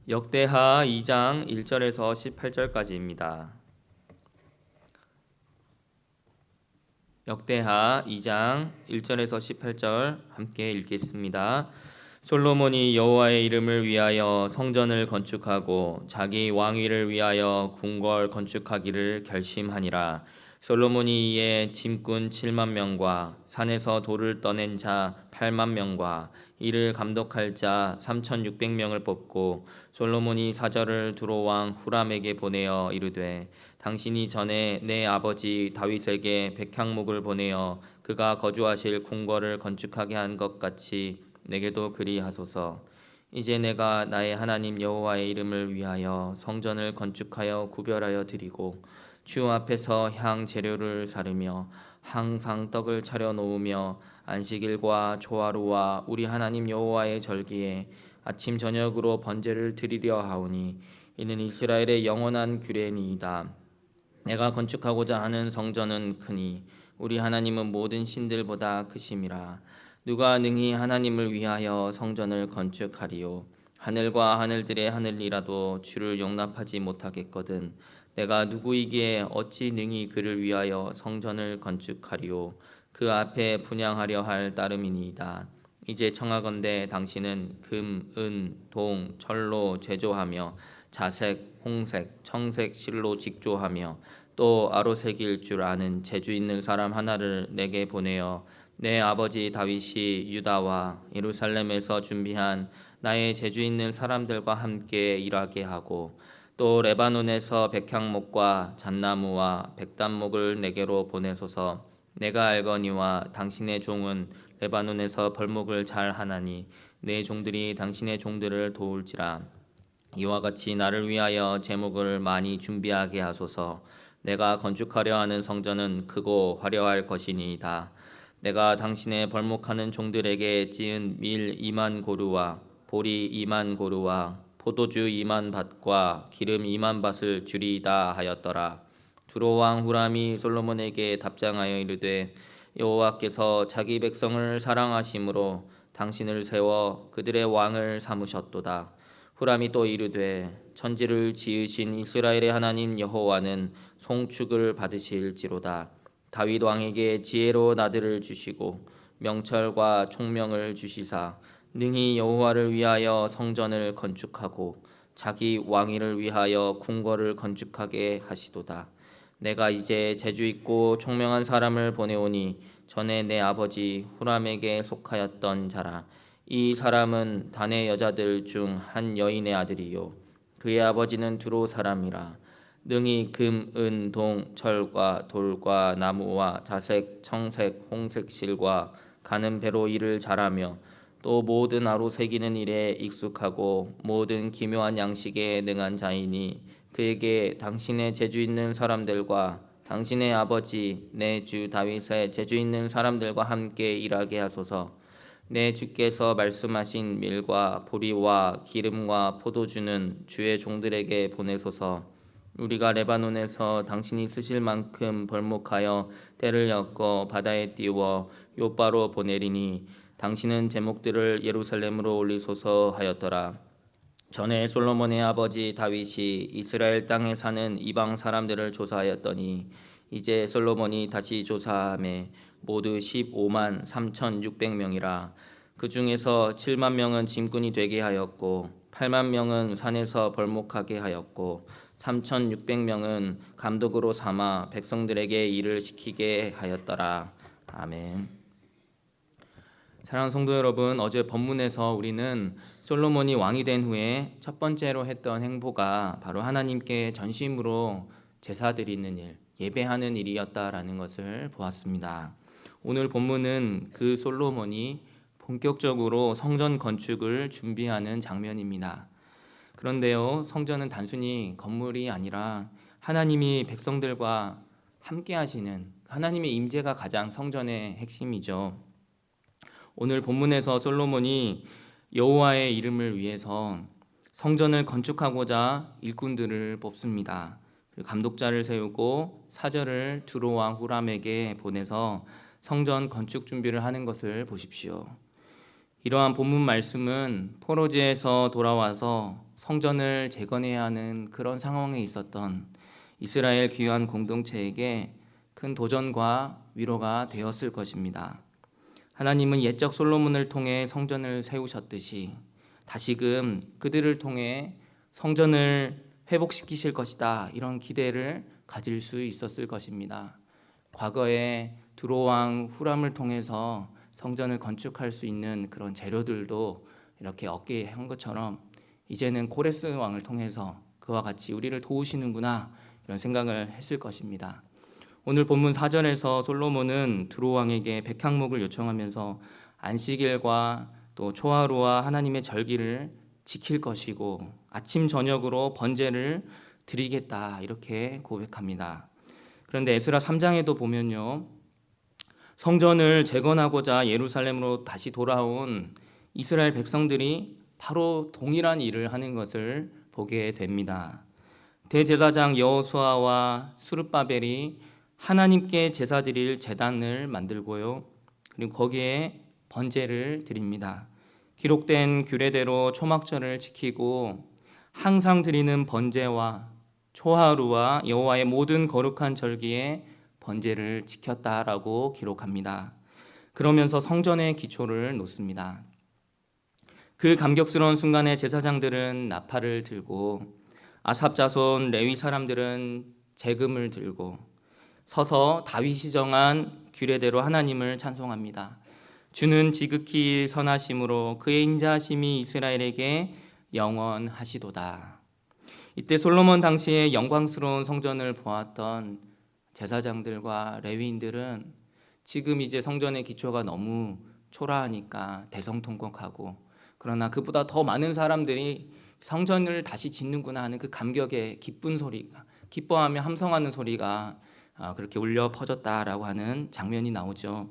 역대하 2장 1절에서 18절까지입니다. 역대하 2장 1절에서 18절 함께 읽겠습니다. 솔로몬이 여호와의 이름을 위하여 성전을 건축하고 자기 왕위를 위하여 궁궐 건축하기를 결심하니라. 솔로몬이 이에 짐꾼 7만 명과 산에서 돌을 떠낸 자 8만 명과 이를 감독할 자 3,600명을 뽑고 솔로몬이 사절을 두로왕 후람에게 보내어 이르되 당신이 전에 내 아버지 다윗에게 백향목을 보내어 그가 거주하실 궁궐을 건축하게 한 것 같이 내게도 그리하소서. 이제 내가 나의 하나님 여호와의 이름을 위하여 성전을 건축하여 구별하여 드리고 주 앞에서 향 재료를 사르며 항상 떡을 차려 놓으며 안식일과 조화루와 우리 하나님 여호와의 절기에 아침 저녁으로 번제를 드리려 하오니 이는 이스라엘의 영원한 규례니이다. 내가 건축하고자 하는 성전은 크니 우리 하나님은 모든 신들보다 크심이라. 누가 능히 하나님을 위하여 성전을 건축하리요. 하늘과 하늘들의 하늘이라도 주를 용납하지 못하겠거든. 내가 누구이기에 어찌 능히 그를 위하여 성전을 건축하리요. 그 앞에 분향하려 할 따름이니이다. 이제 청하건대 당신은 금, 은, 동, 철로 제조하며 자색, 홍색, 청색 실로 직조하며 또 아로색일 줄 아는 재주 있는 사람 하나를 내게 보내어 내 아버지 다윗이 유다와 예루살렘에서 준비한 나의 재주 있는 사람들과 함께 일하게 하고 또 레바논에서 백향목과 잣나무와 백단목을 내게로 보내소서. 내가 알거니와 당신의 종은 레바논에서 벌목을 잘 하나니 내 종들이 당신의 종들을 도울지라. 이와 같이 나를 위하여 제목을 많이 준비하게 하소서. 내가 건축하려 하는 성전은 크고 화려할 것이니이다. 내가 당신의 벌목하는 종들에게 지은 밀 2만 고루와 보리 2만 고루와 포도주 2만 밭과 기름 2만 밭을 주리이다 하였더라. 두로왕 후람이 솔로몬에게 답장하여 이르되 여호와께서 자기 백성을 사랑하심으로 당신을 세워 그들의 왕을 삼으셨도다. 후람이 또 이르되 천지를 지으신 이스라엘의 하나님 여호와는 송축을 받으실지로다. 다윗 왕에게 지혜로 나들을 주시고 명철과 총명을 주시사 능히 여호와를 위하여 성전을 건축하고 자기 왕위를 위하여 궁궐을 건축하게 하시도다. 내가 이제 재주 있고 총명한 사람을 보내오니 전에 내 아버지 후람에게 속하였던 자라. 이 사람은 단의 여자들 중 한 여인의 아들이요 그의 아버지는 두로 사람이라. 능히 금, 은, 동, 철과 돌과 나무와 자색, 청색, 홍색 실과 가는 배로 일을 잘하며 또 모든 아로 새기는 일에 익숙하고 모든 기묘한 양식에 능한 자이니 그에게 당신의 재주 있는 사람들과 당신의 아버지 내 주 다윗의 재주 있는 사람들과 함께 일하게 하소서. 내 주께서 말씀하신 밀과 보리와 기름과 포도주는 주의 종들에게 보내소서. 우리가 레바논에서 당신이 쓰실 만큼 벌목하여 때를 엮어 바다에 띄워 요바로 보내리니 당신은 제목들을 예루살렘으로 올리소서 하였더라. 전에 솔로몬의 아버지 다윗이 이스라엘 땅에 사는 이방 사람들을 조사하였더니 이제 솔로몬이 다시 조사함에 모두 15만 3,600명이라. 그 중에서 7만 명은 짐꾼이 되게 하였고 8만 명은 산에서 벌목하게 하였고 3,600명은 감독으로 삼아 백성들에게 일을 시키게 하였더라. 아멘. 사랑하는 성도 여러분, 어제 본문에서 우리는 솔로몬이 왕이 된 후에 첫 번째로 했던 행보가 바로 하나님께 전심으로 제사 드리는 일, 예배하는 일이었다라는 것을 보았습니다. 오늘 본문은 그 솔로몬이 본격적으로 성전 건축을 준비하는 장면입니다. 그런데요, 성전은 단순히 건물이 아니라 하나님이 백성들과 함께 하시는 하나님의 임재가 가장 성전의 핵심이죠. 오늘 본문에서 솔로몬이 여호와의 이름을 위해서 성전을 건축하고자 일꾼들을 뽑습니다. 감독자를 세우고 사절을 두로왕 후람에게 보내서 성전 건축 준비를 하는 것을 보십시오. 이러한 본문 말씀은 포로지에서 돌아와서 성전을 재건해야 하는 그런 상황에 있었던 이스라엘 귀환 공동체에게 큰 도전과 위로가 되었을 것입니다. 하나님은 옛적 솔로몬을 통해 성전을 세우셨듯이 다시금 그들을 통해 성전을 회복시키실 것이다, 이런 기대를 가질 수 있었을 것입니다. 과거에 두로왕 후람을 통해서 성전을 건축할 수 있는 그런 재료들도 이렇게 얻게 한 것처럼 이제는 고레스 왕을 통해서 그와 같이 우리를 도우시는구나, 이런 생각을 했을 것입니다. 오늘 본문 4절에서 솔로몬은 두로왕에게 백향목을 요청하면서 안식일과 또 초하루와 하나님의 절기를 지킬 것이고 아침 저녁으로 번제를 드리겠다, 이렇게 고백합니다. 그런데 에스라 3장에도 보면요, 성전을 재건하고자 예루살렘으로 다시 돌아온 이스라엘 백성들이 바로 동일한 일을 하는 것을 보게 됩니다. 대제사장 여호수아와 스룹바벨이 하나님께 제사 드릴 제단을 만들고요, 그리고 거기에 번제를 드립니다. 기록된 규례대로 초막절을 지키고 항상 드리는 번제와 초하루와 여호와의 모든 거룩한 절기에 번제를 지켰다라고 기록합니다. 그러면서 성전의 기초를 놓습니다. 그 감격스러운 순간에 제사장들은 나팔을 들고 아삽 자손 레위 사람들은 제금을 들고 서서 다윗이 정한 규례대로 하나님을 찬송합니다. 주는 지극히 선하심으로 그의 인자하심이 이스라엘에게 영원하시도다. 이때 솔로몬 당시에 영광스러운 성전을 보았던 제사장들과 레위인들은 지금 이제 성전의 기초가 너무 초라하니까 대성통곡하고, 그러나 그보다 더 많은 사람들이 성전을 다시 짓는구나 하는 그 감격의 기쁜 소리가, 기뻐하며 함성하는 소리가 그렇게 울려 퍼졌다라고 하는 장면이 나오죠.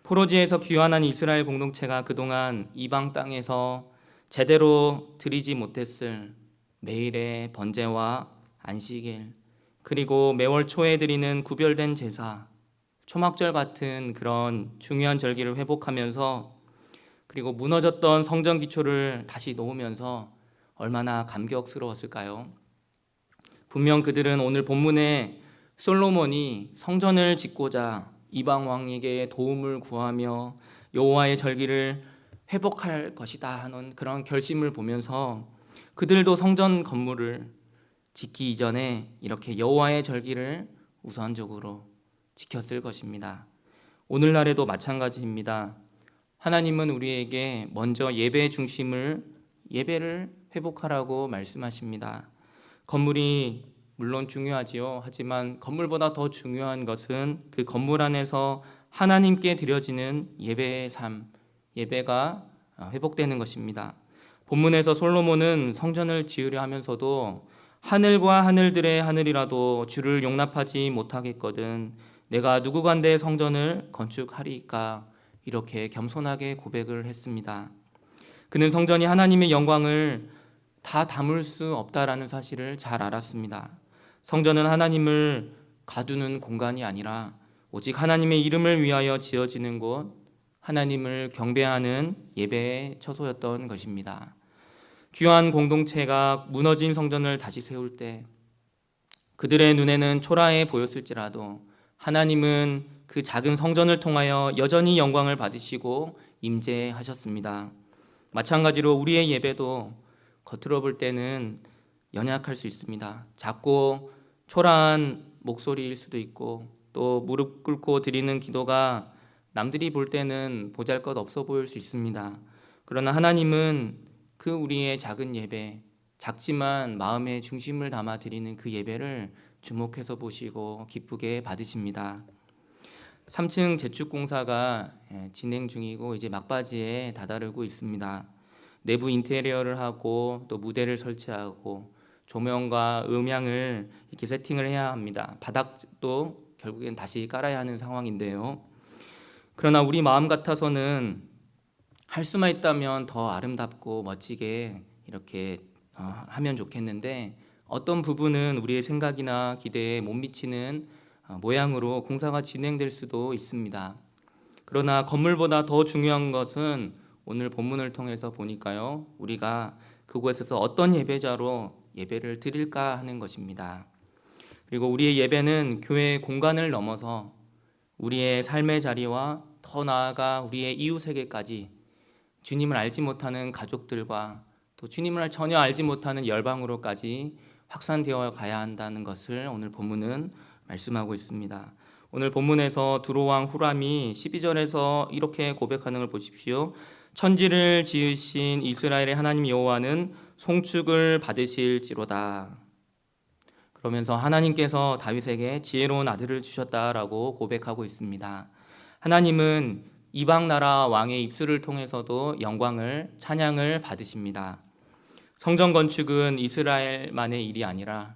포로지에서 귀환한 이스라엘 공동체가 그동안 이방 땅에서 제대로 드리지 못했을 매일의 번제와 안식일, 그리고 매월 초에 드리는 구별된 제사, 초막절 같은 그런 중요한 절기를 회복하면서, 그리고 무너졌던 성전 기초를 다시 놓으면서 얼마나 감격스러웠을까요? 분명 그들은 오늘 본문에 솔로몬이 성전을 짓고자 이방 왕에게 도움을 구하며 여호와의 절기를 회복할 것이다 하는 그런 결심을 보면서 그들도 성전 건물을 짓기 이전에 이렇게 여호와의 절기를 우선적으로 지켰을 것입니다. 오늘날에도 마찬가지입니다. 하나님은 우리에게 먼저 예배의 중심을, 예배를 회복하라고 말씀하십니다. 건물이 물론 중요하지요. 하지만 건물보다 더 중요한 것은 그 건물 안에서 하나님께 드려지는 예배의 삶, 예배가 회복되는 것입니다. 본문에서 솔로몬은 성전을 지으려 하면서도 하늘과 하늘들의 하늘이라도 주를 용납하지 못하겠거든 내가 누구간데 성전을 건축하리이까, 이렇게 겸손하게 고백을 했습니다. 그는 성전이 하나님의 영광을 다 담을 수 없다라는 사실을 잘 알았습니다. 성전은 하나님을 가두는 공간이 아니라 오직 하나님의 이름을 위하여 지어지는 곳, 하나님을 경배하는 예배의 처소였던 것입니다. 귀한 공동체가 무너진 성전을 다시 세울 때 그들의 눈에는 초라해 보였을지라도 하나님은 그 작은 성전을 통하여 여전히 영광을 받으시고 임재하셨습니다. 마찬가지로 우리의 예배도 겉으로 볼 때는 연약할 수 있습니다. 작고 초라한 목소리일 수도 있고, 또 무릎 꿇고 드리는 기도가 남들이 볼 때는 보잘것없어 보일 수 있습니다. 그러나 하나님은 그 우리의 작은 예배, 작지만 마음의 중심을 담아 드리는 그 예배를 주목해서 보시고 기쁘게 받으십니다. 3층 재축 공사가 진행 중이고 이제 막바지에 다다르고 있습니다. 내부 인테리어를 하고 또 무대를 설치하고 조명과 음향을 이렇게 세팅을 해야 합니다. 바닥도 결국엔 다시 깔아야 하는 상황인데요. 그러나 우리 마음 같아서는 할 수만 있다면 더 아름답고 멋지게 이렇게 하면 좋겠는데, 어떤 부분은 우리의 생각이나 기대에 못 미치는 모양으로 공사가 진행될 수도 있습니다. 그러나 건물보다 더 중요한 것은 오늘 본문을 통해서 보니까요, 우리가 그곳에서 어떤 예배자로 예배를 드릴까 하는 것입니다. 그리고 우리의 예배는 교회의 공간을 넘어서 우리의 삶의 자리와 더 나아가 우리의 이웃에게까지 주님을 알지 못하는 가족들과 또 주님을 전혀 알지 못하는 열방으로까지 확산되어 가야 한다는 것을 오늘 본문은 말씀하고 있습니다. 오늘 본문에서 두로왕 후람이 12절에서 이렇게 고백하는 걸 보십시오. 천지를 지으신 이스라엘의 하나님 여호와는 송축을 받으실지로다. 그러면서 하나님께서 다윗에게 지혜로운 아들을 주셨다라고 고백하고 있습니다. 하나님은 이방 나라 왕의 입술을 통해서도 영광을 찬양을 받으십니다. 성전 건축은 이스라엘만의 일이 아니라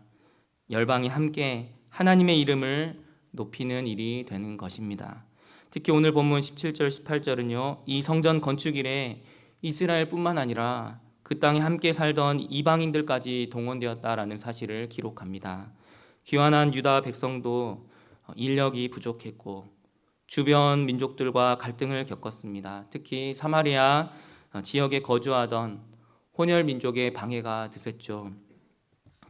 열방이 함께 하나님의 이름을 높이는 일이 되는 것입니다. 특히 오늘 본문 17절 18절은요. 이 성전 건축 일에 이스라엘뿐만 아니라 그 땅에 함께 살던 이방인들까지 동원되었다라는 사실을 기록합니다. 귀환한 유다 백성도 인력이 부족했고 주변 민족들과 갈등을 겪었습니다. 특히 사마리아 지역에 거주하던 혼혈 민족의 방해가 드셌죠.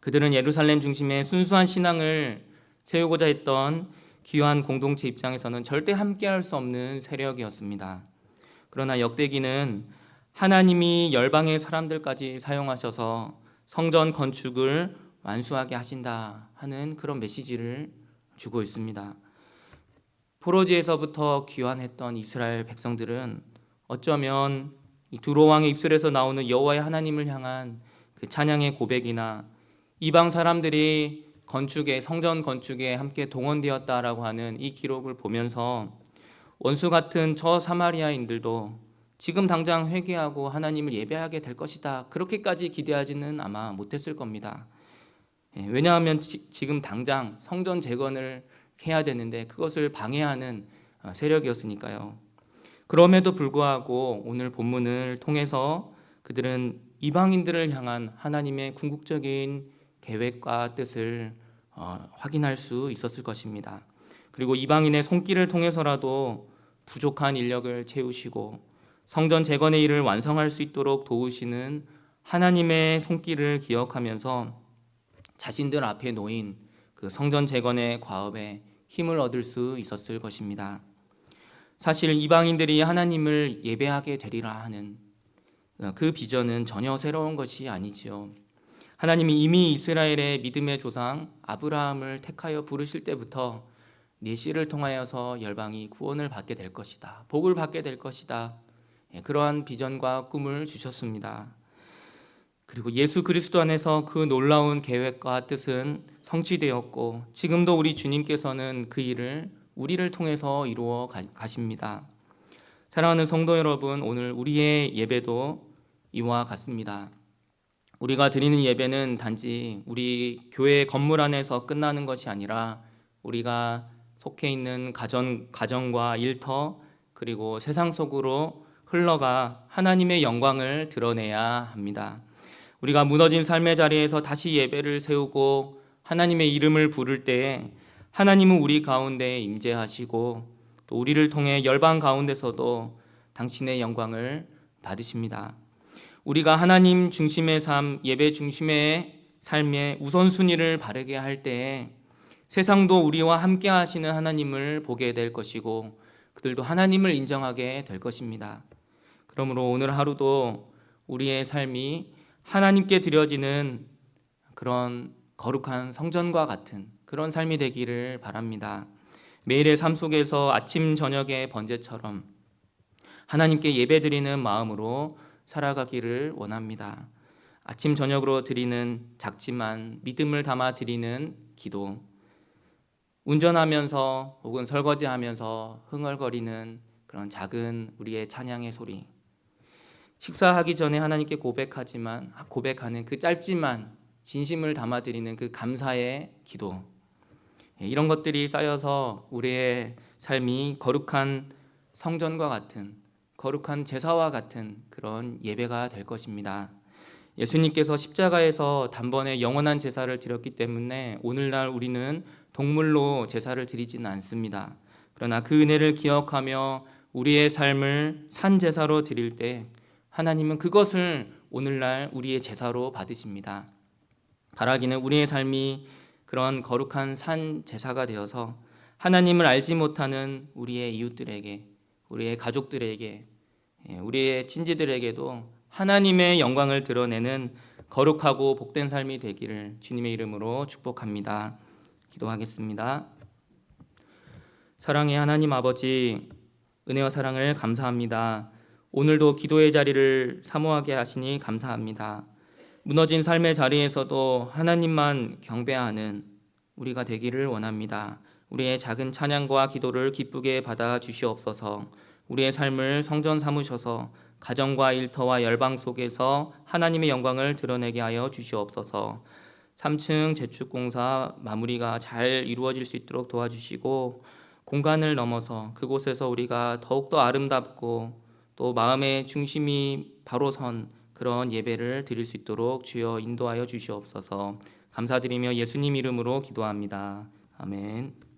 그들은 예루살렘 중심의 순수한 신앙을 세우고자 했던 귀환 공동체 입장에서는 절대 함께할 수 없는 세력이었습니다. 그러나 역대기는 하나님이 열방의 사람들까지 사용하셔서 성전 건축을 완수하게 하신다 하는 그런 메시지를 주고 있습니다. 포로지에서부터 귀환했던 이스라엘 백성들은 어쩌면 두로 왕의 입술에서 나오는 여호와의 하나님을 향한 그 찬양의 고백이나 이방 사람들이 성전 건축에 함께 동원되었다라고 하는 이 기록을 보면서 원수 같은 저 사마리아인들도 지금 당장 회개하고 하나님을 예배하게 될 것이다, 그렇게까지 기대하지는 아마 못했을 겁니다. 왜냐하면 지금 당장 성전 재건을 해야 되는데 그것을 방해하는 세력이었으니까요. 그럼에도 불구하고 오늘 본문을 통해서 그들은 이방인들을 향한 하나님의 궁극적인 계획과 뜻을 확인할 수 있었을 것입니다. 그리고 이방인의 손길을 통해서라도 부족한 인력을 채우시고 성전 재건의 일을 완성할 수 있도록 도우시는 하나님의 손길을 기억하면서 자신들 앞에 놓인 그 성전 재건의 과업에 힘을 얻을 수 있었을 것입니다. 사실 이방인들이 하나님을 예배하게 되리라 하는 그 비전은 전혀 새로운 것이 아니지요. 하나님이 이미 이스라엘의 믿음의 조상 아브라함을 택하여 부르실 때부터 네 씨를 통하여서 열방이 구원을 받게 될 것이다, 복을 받게 될 것이다, 그러한 비전과 꿈을 주셨습니다. 그리고 예수 그리스도 안에서 그 놀라운 계획과 뜻은 성취되었고 지금도 우리 주님께서는 그 일을 우리를 통해서 이루어 가십니다. 사랑하는 성도 여러분, 오늘 우리의 예배도 이와 같습니다. 우리가 드리는 예배는 단지 우리 교회 건물 안에서 끝나는 것이 아니라 우리가 속해 있는 가정과 일터 그리고 세상 속으로 흘러가 하나님의 영광을 드러내야 합니다. 우리가 무너진 삶의 자리에서 다시 예배를 세우고 하나님의 이름을 부를 때에 하나님은 우리 가운데 임재하시고 또 우리를 통해 열방 가운데서도 당신의 영광을 받으십니다. 우리가 하나님 중심의 삶, 예배 중심의 삶의 우선순위를 바르게 할 때에 세상도 우리와 함께 하시는 하나님을 보게 될 것이고 그들도 하나님을 인정하게 될 것입니다. 그러므로 오늘 하루도 우리의 삶이 하나님께 드려지는 그런 거룩한 성전과 같은 그런 삶이 되기를 바랍니다. 매일의 삶 속에서 아침 저녁의 번제처럼 하나님께 예배드리는 마음으로 살아가기를 원합니다. 아침 저녁으로 드리는 작지만 믿음을 담아 드리는 기도, 운전하면서 혹은 설거지하면서 흥얼거리는 그런 작은 우리의 찬양의 소리, 식사하기 전에 하나님께 고백하는 그 짧지만 진심을 담아드리는 그 감사의 기도, 이런 것들이 쌓여서 우리의 삶이 거룩한 성전과 같은 거룩한 제사와 같은 그런 예배가 될 것입니다. 예수님께서 십자가에서 단번에 영원한 제사를 드렸기 때문에 오늘날 우리는 동물로 제사를 드리지는 않습니다. 그러나 그 은혜를 기억하며 우리의 삶을 산 제사로 드릴 때 하나님은 그것을 오늘날 우리의 제사로 받으십니다. 바라기는 우리의 삶이 그런 거룩한 산 제사가 되어서 하나님을 알지 못하는 우리의 이웃들에게, 우리의 가족들에게, 우리의 친지들에게도 하나님의 영광을 드러내는 거룩하고 복된 삶이 되기를 주님의 이름으로 축복합니다. 기도하겠습니다. 사랑의 하나님 아버지, 은혜와 사랑을 감사합니다. 오늘도 기도의 자리를 사모하게 하시니 감사합니다. 무너진 삶의 자리에서도 하나님만 경배하는 우리가 되기를 원합니다. 우리의 작은 찬양과 기도를 기쁘게 받아 주시옵소서. 우리의 삶을 성전 삼으셔서 가정과 일터와 열방 속에서 하나님의 영광을 드러내게 하여 주시옵소서. 3층 재축공사 마무리가 잘 이루어질 수 있도록 도와주시고 공간을 넘어서 그곳에서 우리가 더욱더 아름답고 또 마음의 중심이 바로 선 그런 예배를 드릴 수 있도록 주여 인도하여 주시옵소서. 감사드리며 예수님 이름으로 기도합니다. 아멘.